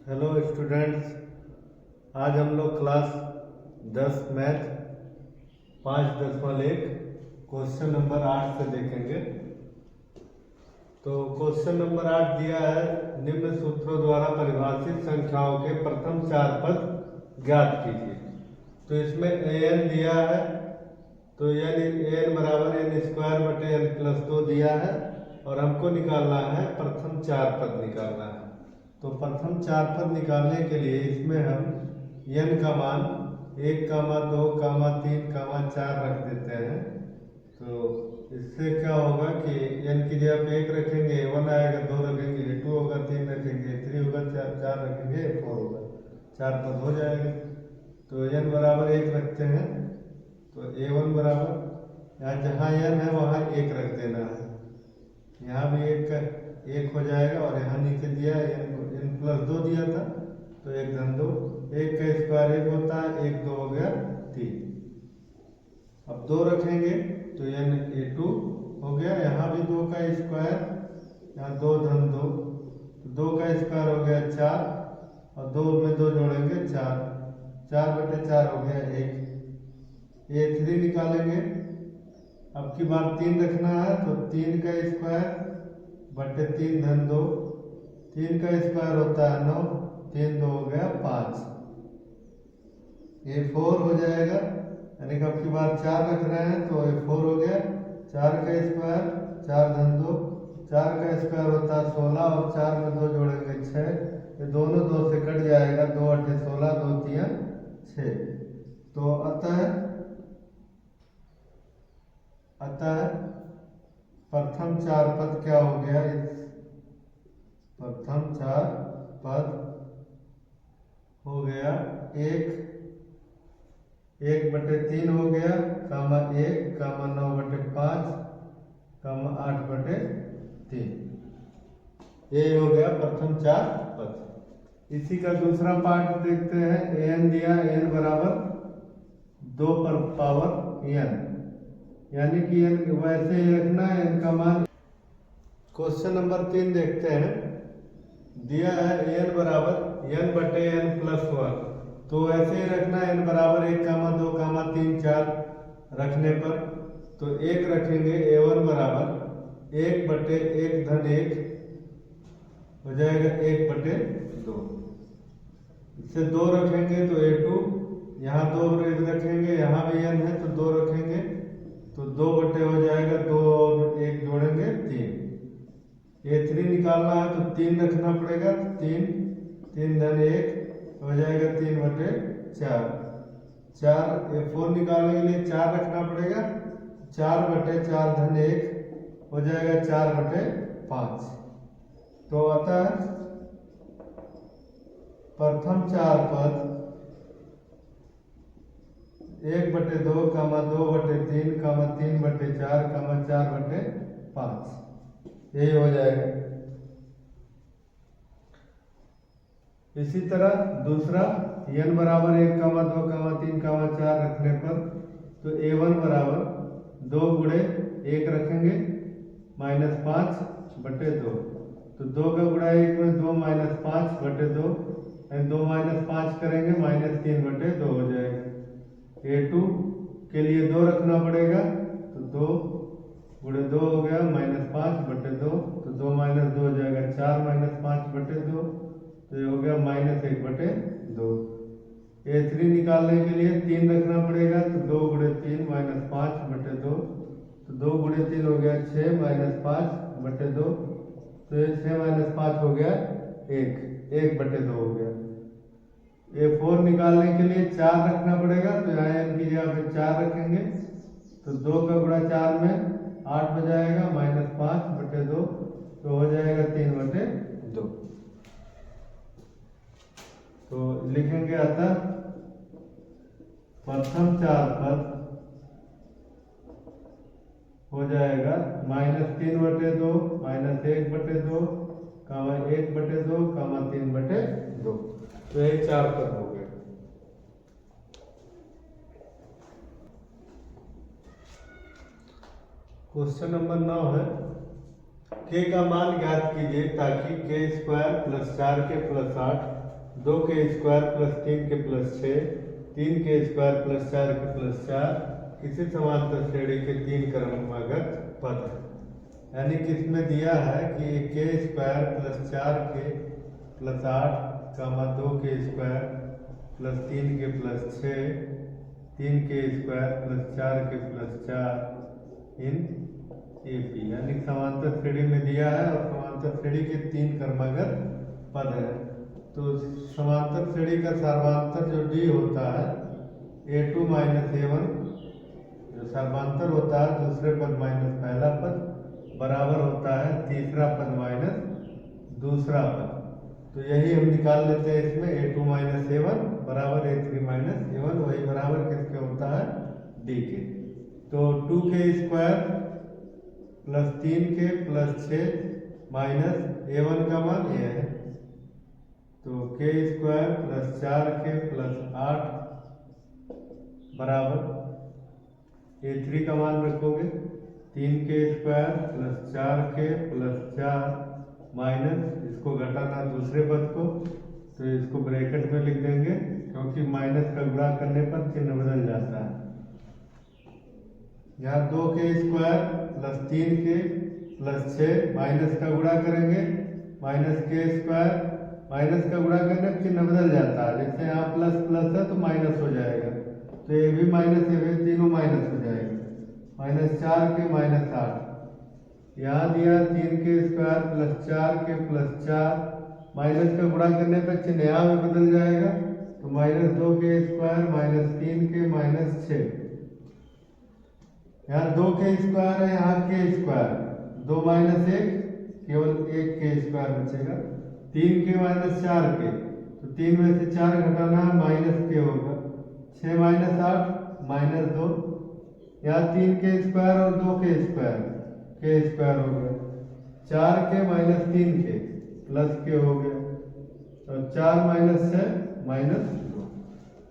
Hello students, आज हम लोग क्लास 10 मैथ 5.1 क्वेश्चन नंबर 8 से देखेंगे। तो क्वेश्चन नंबर 8 दिया है, निम्न सूत्रों द्वारा परिभाषित संख्याओं के प्रथम 4 पद ज्ञात कीजिए। तो इसमें an दिया है, तो n बराबर n स्क्वायर बटे n प्लस 2 दिया है और हमको निकालना है प्रथम 4 पद निकालना है। तो प्रथम 4 पद निकालने के लिए इसमें हम n का मान 1, 2, 3, 4 रख देते हैं। तो इससे क्या होगा कि n की जगह पे 1 रखेंगे, 1 आएगा, 2 रखेंगे, 2 होगा, 3 रखेंगे, 3 होगा, 4 रखेंगे, 4 होगा, 4 पद हो जाएगा। तो n बराबर 1 रखते हैं। तो a1 बराबर, यहाँ जहाँ n है वहाँ 1 रख देना है, यहाँ भी 1 हो जाएगा और यहाँ नीचे दिया n प्लस 2 दिया था, तो 1 धन 2, 1 का स्क्वायर 1 होता है, 1 2 हो गया 3। अब 2 रखेंगे तो n a2 हो गया, यहाँ भी 2 का स्क्वायर, यहाँ 2 धन 2, तो 2 का स्क्वायर हो गया 4 और 2 में 2 जोड़ेंगे 4, 4 बटे 4 हो गया 1। a3 निकालेंगे, अब की बार 3 रखना है, तो 3 का स्क्वायर बटे 3 धन 2, 3 का स्क्वायर होता है 9, 3 2 हो गया 5। ये 4 हो जाएगा, यानी कि अब की बार 4 रख रहे हैं तो ये 4 हो गया। 4 का स्क्वायर 4 धन 2, 4 का स्क्वायर होता है 16 और 4 में 2 जोड़ेंगे 6, ये दोनों 2 से कट जाएगा, 2 8 16, 2 3 6। तो अतः प्रथम 4 पद क्या हो गया, प्रथम 4 पद हो गया 1 बटे 3 हो गया, 1, 9 बटे 5, 8 बटे 3। ये हो गया प्रथम 4 पद। इसी का दूसरा पार्ट देखते हैं। an दिया, n बराबर 2 पर पावर n, यानी कि n वैसे ही रखना है, n का मान। क्वेश्चन नंबर 3 देखते हैं। दिया है n बराबर n बटे n प्लस 1, तो ऐसे ही रखना है, n बराबर 1, 2, 3, 4 रखने पर तो 1 रखेंगे, a1 बराबर 1 बटे 1 धन 1 हो जाएगा 1 बटे 2। इससे 2 रखेंगे तो a2, यहाँ 2 रखेंगे, यहाँ भी n है तो 2 रखेंगे, तो 2 बटे हो जाएगा 2 और 1 जोड़ेंगे 3। a3 निकालना है तो 3 रखना पड़ेगा, तो 3 धन 1 हो जाएगा 3 बटे 4। a4 निकालने के लिए 4 रखना पड़ेगा, 4 बटे 4 धन 1 हो जाएगा 4 बटे 5। तो अतः प्रथम 4 पद 1 बटे 2, 2 बटे 3, 3 बटे 4, 4 बटे 5, यही हो जाएगा। इसी तरह दूसरा n बराबर 1, 2, 3, 4 रखने पर तो a1 बराबर 2 गुणे 1 रखेंगे, -5 बटे 2, तो 2 का गुणा 1 में 2, -5 बटे 2, 2 -5 करेंगे, -3 बटे 2 हो जाएगा। a2 के लिए 2 रखना पड़ेगा, तो 2 गुणे 2 हो गया, -5 बटे 2, तो 2 - 2 हो जाएगा 4 - 5 बटे 2, तो ये हो गया -1 बटे 2। a3 निकालने के लिए 3 रखना पड़ेगा, तो 2 गुणे 3 -5 बटे 2, तो 2 गुणे 3 हो गया 6 -5 बटे 2, तो ये 6 - 5 हो गया 1 बटे 2 हो गया। a4 निकालने के लिए 4 रखना पड़ेगा, तो यहाँ n की जगह पे 4 रखेंगे, तो 2 का गुणा 4 में 8 हो जाएगा, -5 बटे 2, तो हो जाएगा 3 बटे 2। तो लिखेंगे अतः प्रथम 4 पद हो जाएगा -3 बटे 2, -1 बटे 2, 1 बटे 2, 3 बटे 2। तो ये 4 पद हो गए। क्वेश्चन नंबर 9 है, k का मान ज्ञात कीजिए ताकि k² + 4k + 8 2 के स्क्वायर प्लस 3 के प्लस 6, 3 के स्क्वायर प्लस 4 के प्लस 4 किसी समांतर श्रेणी के 3 क्रमागत पद है। यानी कि इसमें दिया है कि के स्क्वायर प्लस 4 के प्लस 8 कामा 2 के स्क्वायर प्लस 3 के प्लस 6, 3 के स्क्वायर प्लस 4 के प्लस 4 इन AP, यानी समांतर श्रेणी में दिया है और समांतर श्रेणी के 3 क्रमागत पद है। तो समांतर श्रेणी का सर्वांतर जो D होता है A2 माइनस A1, जो सर्वांतर होता है दूसरे पद माइनस पहला पद बराबर होता है तीसरा पद माइनस दूसरा पद। तो यही हम निकाल लेते हैं इसमें A2 माइनस A1 बराबर A3 माइनस A1, वही बराबर किसके होता है D के। तो 2 के स्क्वायर प्लस 3 के प्लस 6 माइनस A1 का मान ये है, तो के स्क्वायर प्लस 4 के प्लस 8 बराबर A3 का मान रखोगे 3 के स्क्वायर प्लस 4 के प्लस 4 माइनस, इसको घटाना दूसरे पद को, तो इसको ब्रैकेट में लिख देंगे क्योंकि माइनस का गुणा करने पर चिन्ह बदल जाता है। यहाँ 2 के स्क्वायर प्लस 3 के प्लस 6 माइनस का गुणा करेंगे, माइनस के स्क्वायर माइनस का गुणा करने पर चिन्ह बदल जाता है। जैसे यहाँ प्लस प्लस है तो माइनस हो जाएगा, तो ये भी माइनस ये भी तीनों माइनस हो जाएगा। माइनस 4 के माइनस 8, यहाँ दिया 3 के स्क्वायर प्लस 4 के प्लस 4 माइनस का गुणा करने पर चिन्ह यहाँ में बदल जाएगा, तो माइनस 2 के स्क्वायर माइनस 3 के माइनस 6, यहाँ 2 के स्क्वायर है यहाँ के स्क्वायर, 2 माइनस 1 केवल 1 के स्क्वायर बचेगा, 3 के माइनस 4 के, तो 3 में से 4 घटाना माइनस के होगा, 6 माइनस 8 माइनस 2, यहाँ 3 के स्क्वायर और 2 के स्क्वायर हो गया, 4 के माइनस 3 के प्लस के हो गया, तो 4 माइनस 6 माइनस 2।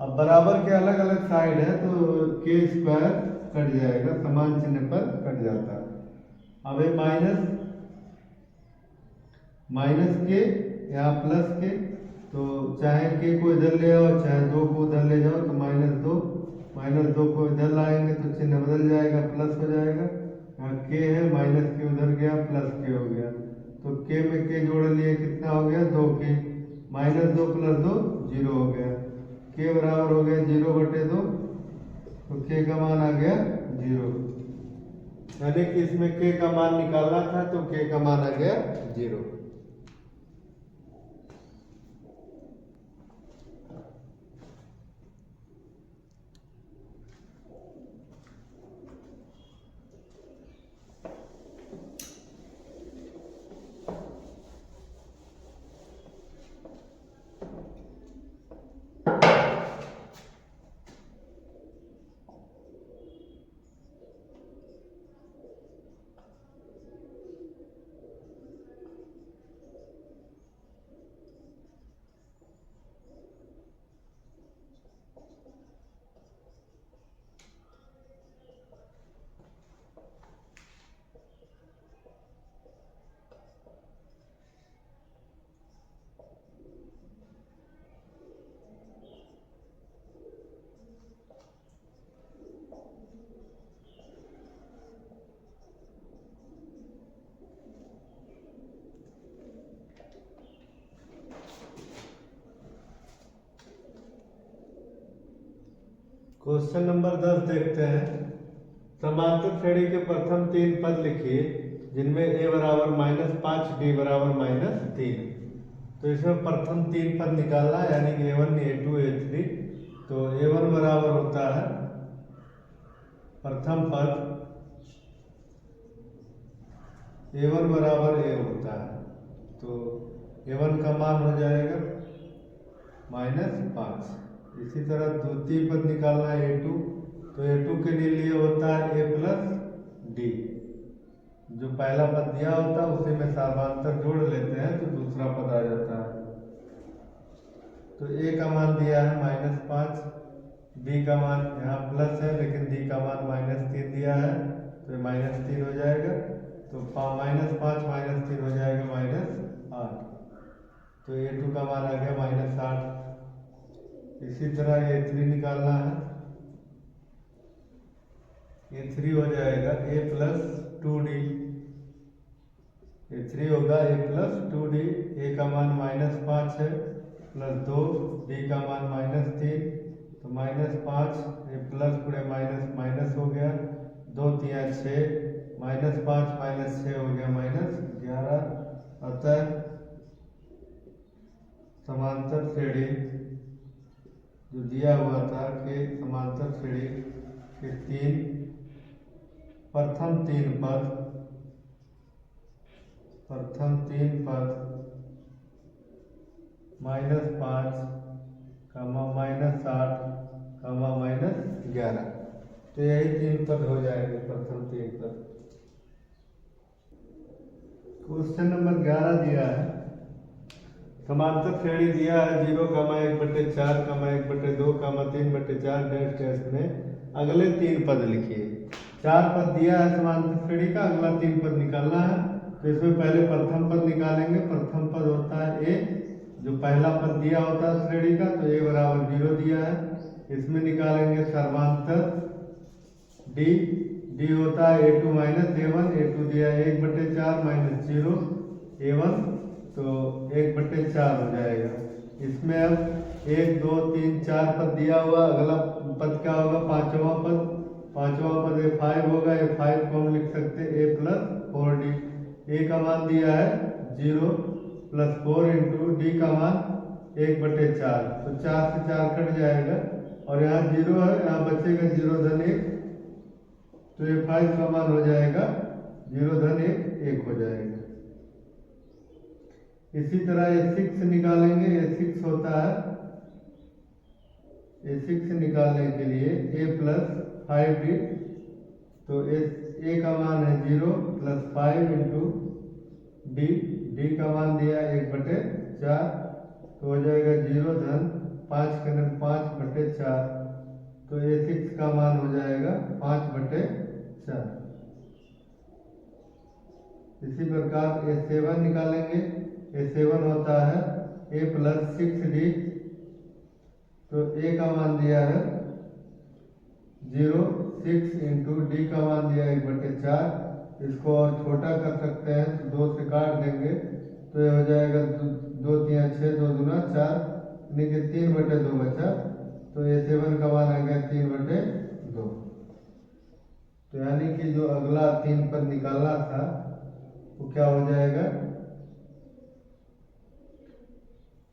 अब बराबर के अलग अलग साइड है तो के स्क्वायर कट जाएगा, समान चिन्ह पर कट जाता है। अब ये माइनस के यहाँ प्लस के, तो चाहे के को इधर ले आओ चाहे 2 को उधर ले जाओ, तो माइनस 2 को इधर लाएंगे तो चिन्ह बदल जाएगा, प्लस हो जाएगा। यहाँ के है माइनस के उधर गया प्लस के हो गया, तो के में के जोड़ लिए कितना हो गया 2 के, माइनस 2 प्लस 2 0 हो गया, के बराबर हो गया 0/2, तो के का मान आ गया 0। यानी कि इसमें के का मान निकालना था तो के का मान आ गया 0। क्वेश्चन नंबर 10 देखते हैं। समांतर श्रेणी के प्रथम 3 पद लिखिए जिनमें a बराबर -5 b बराबर -3। तो इसमें प्रथम 3 पद निकालना यानी कि a1 a2 a3। तो a1 बराबर होता है प्रथम पद a1 बराबर a होता है, तो a1 का मान हो जाएगा -5। इसी तरह द्वितीय पद निकालना है a2, तो a2 के लिए होता है a प्लस d। जो पहला पद दिया होता है उसी में सर्वांतर जोड़ लेते हैं तो दूसरा पद आ जाता है। तो a का मान दिया है -5, b का मान यहाँ प्लस है लेकिन d का मान -3 दिया है, तो ये -3 हो जाएगा। तो -5 -3 हो जाएगा -8। तो A2 का मान आ गया -8। इसी तरह A3 निकालना है। A3 हो जाएगा A+2D। A3 होगा A+2D। A का मान -5 है, +2, D का मान -3, तो -5, ये प्लस पूरे माइनस माइनस हो गया, 2 3 6, -5 -6 हो गया -11। अतः समांतर श्रेणी जो दिया हुआ था कि समांतर श्रेणी के प्रथम तीन पद -5, -8, -11, तो यही तीन पद हो जाएंगे, प्रथम तीन पद। क्वेश्चन नंबर 11 दिया है, समांतर श्रेणी दिया है 0,1/4, 1/2, 3/4 डैश डैश में अगले तीन पद लिखिए। 4 पद दिया है समांतर श्रेणी का, अगला 3 पद निकालना है। तो इसमें पहले प्रथम पद निकालेंगे। प्रथम पद होता है A, जो पहला पद दिया होता है श्रेणी का, तो A बराबर 0 दिया है। इसमें निकालेंगे सर्वांतर D। D होता है A2 -A1। A2 दिया है 1/4 -0 A1, तो 1/4 हो जाएगा। इसमें अब 1 2 3 4 पद दिया हुआ, अगला पद क्या होगा, पांचवा पद। पांचवा पद A5 होगा। A5 को हम लिख सकते हैं A+4D। A का मान दिया है 0 + 4 इंटू D का मान 1/4, तो 4 से 4 कट जाएगा और यहाँ 0 है, यहाँ बचेगा 0-1, तो A5 का मान हो जाएगा 0-1 1 हो जाएगा। इसी तरह A6 निकालेंगे। A6 होता है, A6 निकालने के लिए A+5D, तो A का मान है 0 + 5 इंटू D। D का मान दिया 1/4, तो हो जाएगा 0-5 5/4, तो A6 का मान हो जाएगा 5/4। इसी प्रकार A7 निकालेंगे। A7 होता है A+6D, तो A का मान दिया है 0 6 इंटू D का मान दिया 1/4। इसको और छोटा कर सकते हैं, तो 2 से काट देंगे, तो ये हो जाएगा 2 3 6, 2 दूना 4, यानी कि 3/2 बचा, तो A7 का मान आ गया 3/2। तो यानी कि जो अगला 3 पद निकालना था वो क्या हो जाएगा,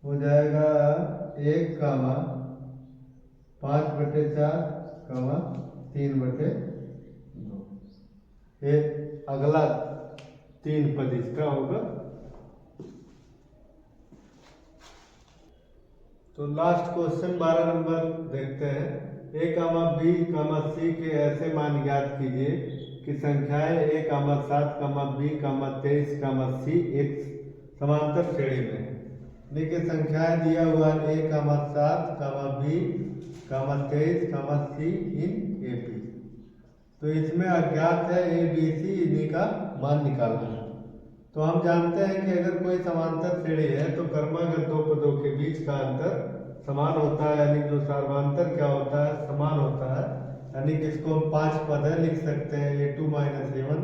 1, 5/4, 3/2। ये अगला 3 पद इसका होगा। तो लास्ट क्वेश्चन 12 नंबर देखते हैं। A, B, C के ऐसे मान ज्ञात कीजिए कि संख्याएं A, 7, B, 23, C एक समांतर श्रेणी में है। देखिए संख्याएं दिया हुआ है A, 7, B, 23, C in AP। तो इसमें अज्ञात है A, B, C, इन्हीं का मान निकालना है। तो हम जानते हैं कि अगर कोई समांतर श्रेणी है तो क्रमागत दो पदों के बीच का अंतर समान होता है, यानी जो सर्वांतर क्या होता है, समान होता है। यानी कि इसको हम 5 पद है लिख सकते हैं। A2 - A1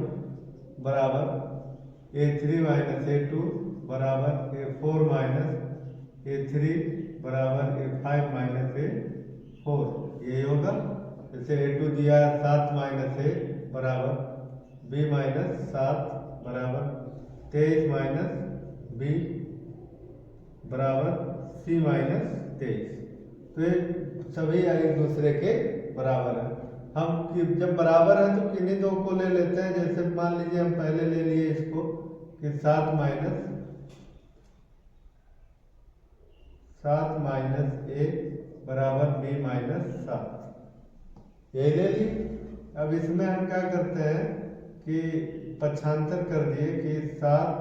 बराबर A3 - A2 बराबर A4 - A3 बराबर A5 - A4, यही होगा। जैसे A2 दिया है 7 - A बराबर B - 7 बराबर 23 - B बराबर C - 23। तो ये सभी एक दूसरे के बराबर है। हम जब बराबर है तो किन्हीं दो को ले लेते हैं। जैसे मान लीजिए हम पहले ले लिए इसको कि 7 - A बराबर B - 7, यही ले ली। अब इसमें हम क्या करते हैं कि पक्षांतर कर दिए कि 7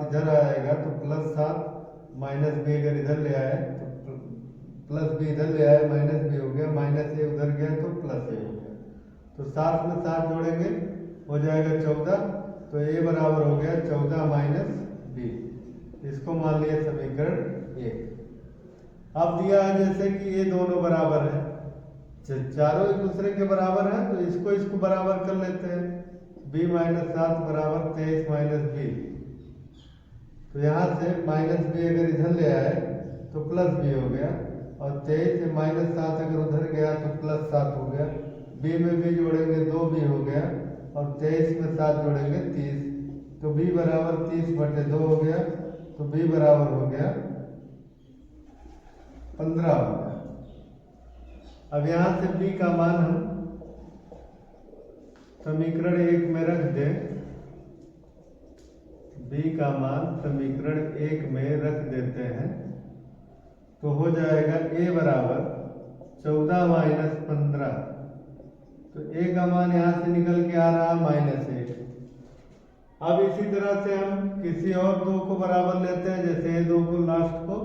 इधर आएगा तो +7 -B अगर इधर ले आए तो +B इधर ले आए, -B हो गया, -A उधर गया तो +A हो गया। तो 7 में 7 जोड़ेंगे हो जाएगा 14, तो A बराबर हो गया 14 - बी। इसको मान लिया समीकरण 1। अब दिया है जैसे कि ये दोनों बराबर है, चारों एक दूसरे के बराबर है, तो इसको इसको बराबर कर लेते हैं। b माइनस 7 बराबर 23 माइनस बी। तो यहाँ से माइनस बी अगर इधर ले आए तो प्लस बी हो गया, और 23 से माइनस 7 अगर उधर गया तो प्लस 7 हो गया। b में b जोड़ेंगे 2b हो गया, और 23 में 7 जोड़ेंगे 30, तो b बराबर 30/2 हो गया, तो b बराबर हो गया 15 हो गया। अब यहाँ से b का मान हम समीकरण 1 में रख दें, b का मान समीकरण 1 में रख देते हैं, तो हो जाएगा a बराबर 14 माइनस 15। तो a का मान यहाँ से निकल के आ रहा -1। अब इसी तरह से हम किसी और दो को बराबर लेते हैं, जैसे ये दो को लास्ट को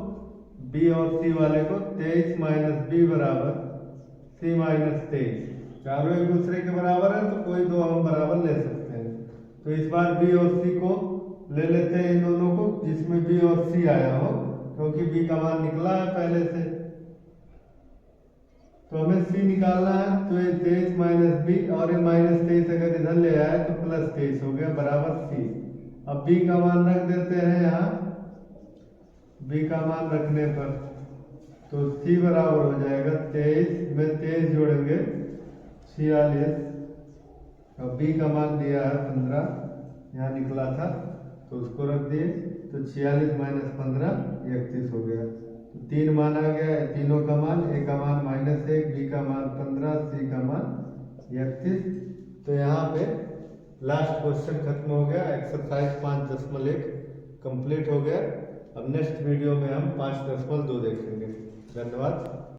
b और c वाले को, 23 माइनस b बराबर c माइनस 23। चारों एक दूसरे के बराबर है, तो कोई दो हम बराबर ले सकते हैं। तो इस बार b और c को ले लेते हैं, इन दोनों को जिसमें b और c आया हो, क्योंकि b का मान निकला है पहले से। तो हमें c निकालना है, तो ये 23 माइनस b और ये -23 अगर इधर ले आए तो +23 हो गया बराबर c। अब b का मान रख देते हैं यहाँ, b का मान रखने पर तो c बराबर हो जाएगा 23 में 23 जोड़ेंगे 46, और b का मान दिया है 15, यहाँ निकला था तो उसको रख दिए, तो 46 माइनस 15 31 हो गया। तो 3 मान आ गया, तीनों का मान, a का मान -1, b का मान 15, c का मान 31। तो यहाँ पे लास्ट क्वेश्चन खत्म हो गया, एक्सरसाइज 5.1 कंप्लीट हो गया। अब नेक्स्ट वीडियो में हम 5.2 देखेंगे। धन्यवाद।